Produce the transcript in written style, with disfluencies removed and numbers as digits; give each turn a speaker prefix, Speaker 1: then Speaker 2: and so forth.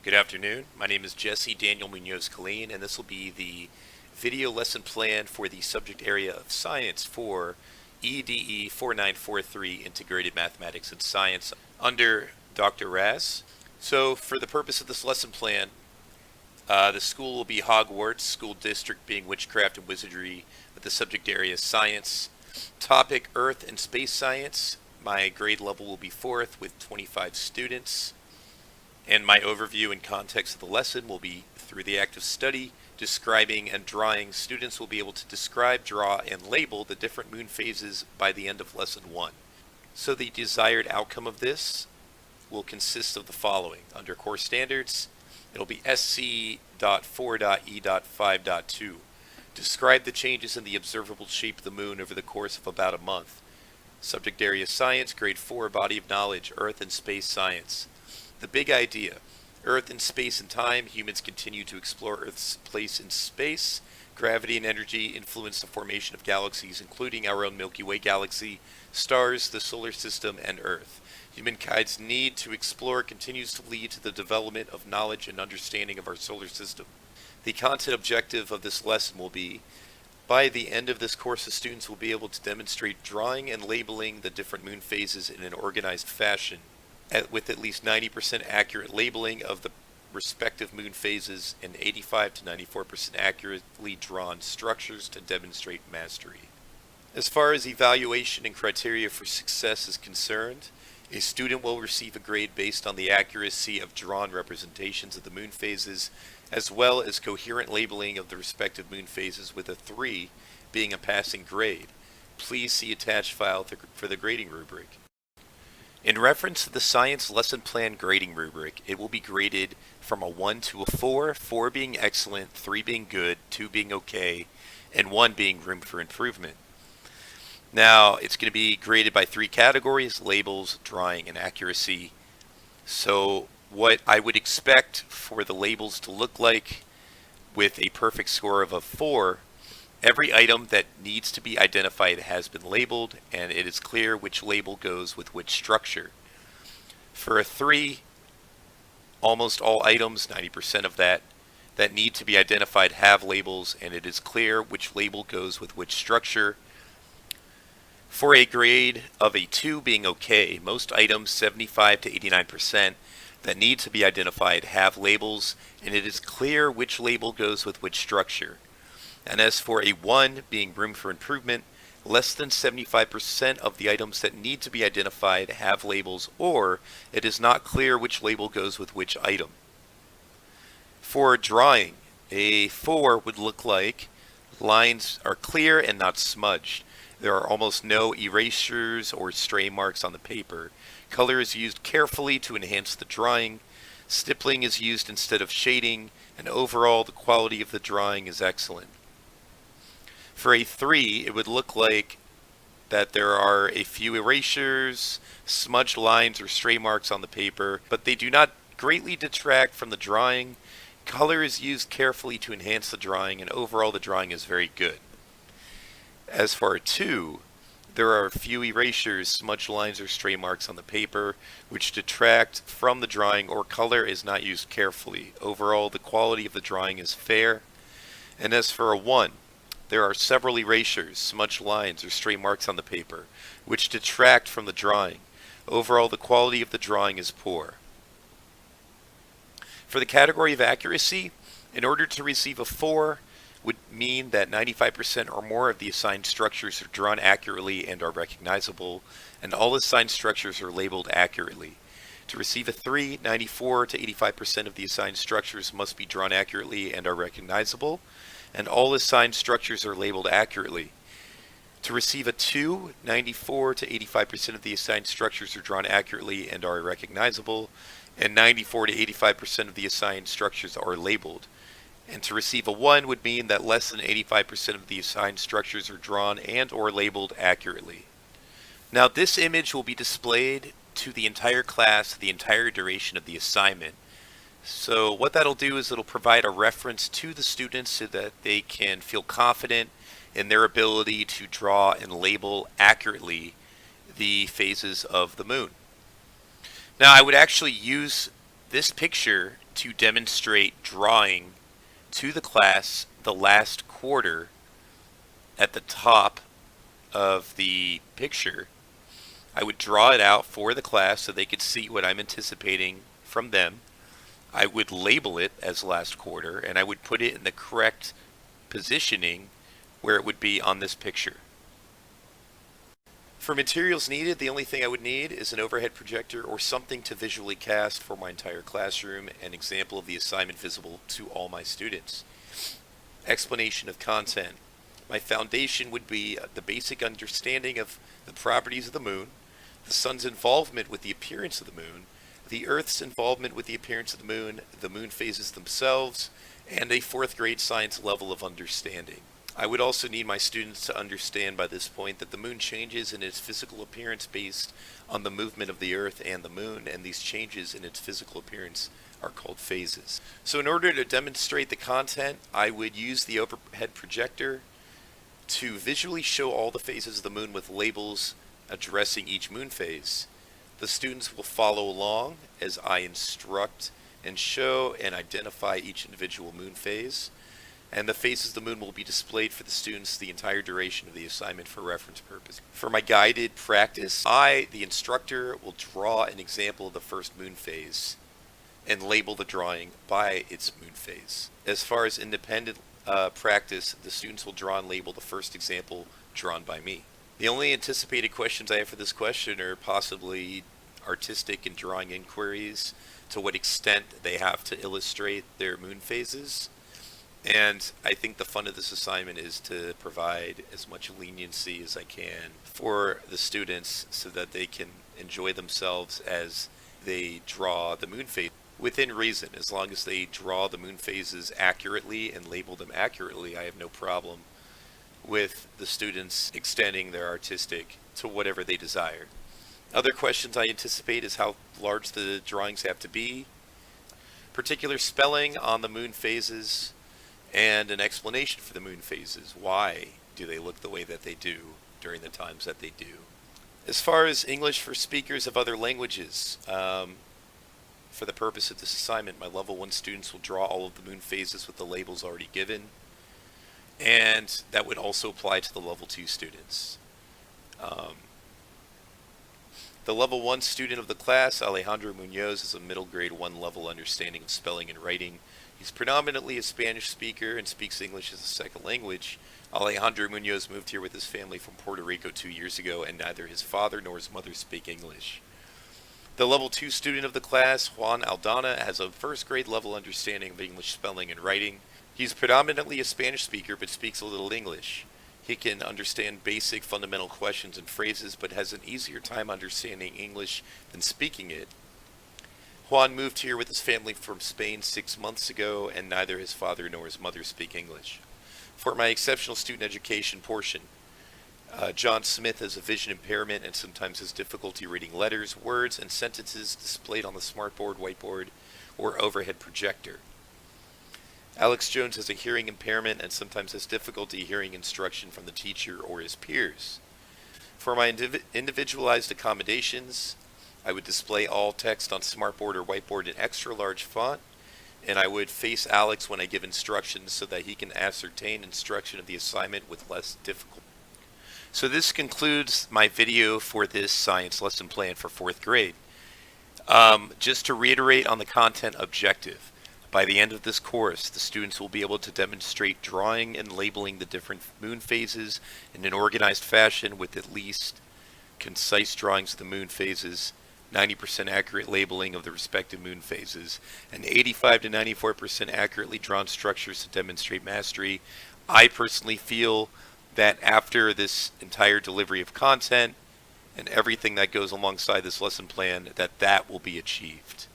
Speaker 1: Good afternoon. My name is Jesse Daniel Munoz-Colleen, and this will be the video lesson plan for the subject area of science for EDE 4943 Integrated Mathematics and Science under Dr. Raze. So for the purpose of this lesson plan, the school will be Hogwarts, school district being witchcraft and wizardry, with the subject area science. Topic Earth and space science. My grade level will be 4th with 25 students. And my overview and context of the lesson will be through the act of study, describing and drawing. Students will be able to describe, draw, and label the different moon phases by the end of lesson 1. So the desired outcome of this will consist of the following. Under core standards, it'll be SC.4.E.5.2. Describe the changes in the observable shape of the moon over the course of about a month. Subject area science, grade 4, body of knowledge, earth and space science. The big idea: Earth in space and time. Humans continue to explore Earth's place in space. Gravity and energy influence the formation of galaxies, including our own Milky Way galaxy, stars, the solar system, and Earth. Humankind's need to explore continues to lead to the development of knowledge and understanding of our solar system. The content objective of this lesson will be: by the end of this course, the students will be able to demonstrate drawing and labeling the different moon phases in an organized fashion, with at least 90% accurate labeling of the respective moon phases and 85 to 94% accurately drawn structures to demonstrate mastery. As far as evaluation and criteria for success is concerned, a student will receive a grade based on the accuracy of drawn representations of the moon phases, as well as coherent labeling of the respective moon phases, with a 3 being a passing grade. Please see attached file for the grading rubric. In reference to the science lesson plan grading rubric, it will be graded from a 1 to a 4, 4 being excellent, 3 being good, 2 being okay, and 1 being room for improvement. Now, it's going to be graded by 3 categories: labels, drawing, and accuracy. So what I would expect for the labels to look like, with a perfect score of a 4, every item that needs to be identified has been labeled, and it is clear which label goes with which structure. For a 3, almost all items, 90% of that need to be identified have labels, and it is clear which label goes with which structure. For a grade of a 2 being okay, most items, 75 to 89%, that need to be identified have labels, and it is clear which label goes with which structure. And as for a 1 being room for improvement, less than 75% of the items that need to be identified have labels, or it is not clear which label goes with which item. For drawing, a 4 would look like lines are clear and not smudged. There are almost no erasures or stray marks on the paper. Color is used carefully to enhance the drawing. Stippling is used instead of shading, and overall the quality of the drawing is excellent. For a 3, it would look like that there are a few erasures, smudged lines, or stray marks on the paper, but they do not greatly detract from the drawing. Color is used carefully to enhance the drawing, and overall the drawing is very good. As for a 2, there are a few erasures, smudged lines, or stray marks on the paper, which detract from the drawing, or color is not used carefully. Overall, the quality of the drawing is fair. And as for a 1, there are several erasures, smudged lines, or stray marks on the paper, which detract from the drawing. Overall, the quality of the drawing is poor. For the category of accuracy, in order to receive a 4 would mean that 95% or more of the assigned structures are drawn accurately and are recognizable, and all assigned structures are labeled accurately. To receive a 3, 94 to 85% of the assigned structures must be drawn accurately and are recognizable, and all assigned structures are labeled accurately. To receive a 2, 94 to 85% of the assigned structures are drawn accurately and are recognizable, and 94 to 85% of the assigned structures are labeled. And to receive a 1 would mean that less than 85% of the assigned structures are drawn and or labeled accurately. Now, this image will be displayed to the entire class the entire duration of the assignment. So what that'll do is it'll provide a reference to the students so that they can feel confident in their ability to draw and label accurately the phases of the moon. Now, I would actually use this picture to demonstrate drawing to the class the last quarter at the top of the picture. I would draw it out for the class so they could see what I'm anticipating from them. I would label it as last quarter, and I would put it in the correct positioning where it would be on this picture. For materials needed, the only thing I would need is an overhead projector or something to visually cast for my entire classroom, an example of the assignment visible to all my students. Explanation of content. My foundation would be the basic understanding of the properties of the moon, the sun's involvement with the appearance of the moon, the Earth's involvement with the appearance of the moon phases themselves, and a 4th grade science level of understanding. I would also need my students to understand by this point that the moon changes in its physical appearance based on the movement of the Earth and the moon, and these changes in its physical appearance are called phases. So in order to demonstrate the content, I would use the overhead projector to visually show all the phases of the moon with labels addressing each moon phase. The students will follow along as I instruct and show and identify each individual moon phase, and the phases of the moon will be displayed for the students the entire duration of the assignment for reference purpose. For my guided practice, I, the instructor, will draw an example of the first moon phase and label the drawing by its moon phase. As far as independent practice, the students will draw and label the first example drawn by me. The only anticipated questions I have for this question are possibly artistic and drawing inquiries, to what extent they have to illustrate their moon phases. And I think the fun of this assignment is to provide as much leniency as I can for the students so that they can enjoy themselves as they draw the moon phase. Within reason, as long as they draw the moon phases accurately and label them accurately, I have no problem with the students extending their artistic to whatever they desire. Other questions I anticipate is how large the drawings have to be, particular spelling on the moon phases, and an explanation for the moon phases. Why do they look the way that they do during the times that they do? As far as English for speakers of other languages, for the purpose of this assignment, my level 1 students will draw all of the moon phases with the labels already given, and that would also apply to the level 2 students. The level 1 student of the class, Alejandro Munoz, is a middle grade 1 level understanding of spelling and writing. He's predominantly a Spanish speaker and speaks English as a second language. Alejandro Munoz moved here with his family from Puerto Rico 2 years ago, and neither his father nor his mother speak English. The level 2 student of the class, Juan Aldana, has a 1st grade level understanding of English spelling and writing. He's predominantly a Spanish speaker but speaks a little English. He can understand basic fundamental questions and phrases but has an easier time understanding English than speaking it. Juan moved here with his family from Spain 6 months ago, and neither his father nor his mother speak English. For my exceptional student education portion, John Smith has a vision impairment and sometimes has difficulty reading letters, words, and sentences displayed on the smartboard, whiteboard, or overhead projector. Alex Jones has a hearing impairment and sometimes has difficulty hearing instruction from the teacher or his peers. For my individualized accommodations, I would display all text on smartboard or whiteboard in extra large font, and I would face Alex when I give instructions so that he can ascertain instruction of the assignment with less difficulty. So this concludes my video for this science lesson plan for 4th grade. Just to reiterate on the content objective, by the end of this course, the students will be able to demonstrate drawing and labeling the different moon phases in an organized fashion with at least concise drawings of the moon phases, 90% accurate labeling of the respective moon phases, and 85 to 94% accurately drawn structures to demonstrate mastery. I personally feel that after this entire delivery of content and everything that goes alongside this lesson plan, that will be achieved.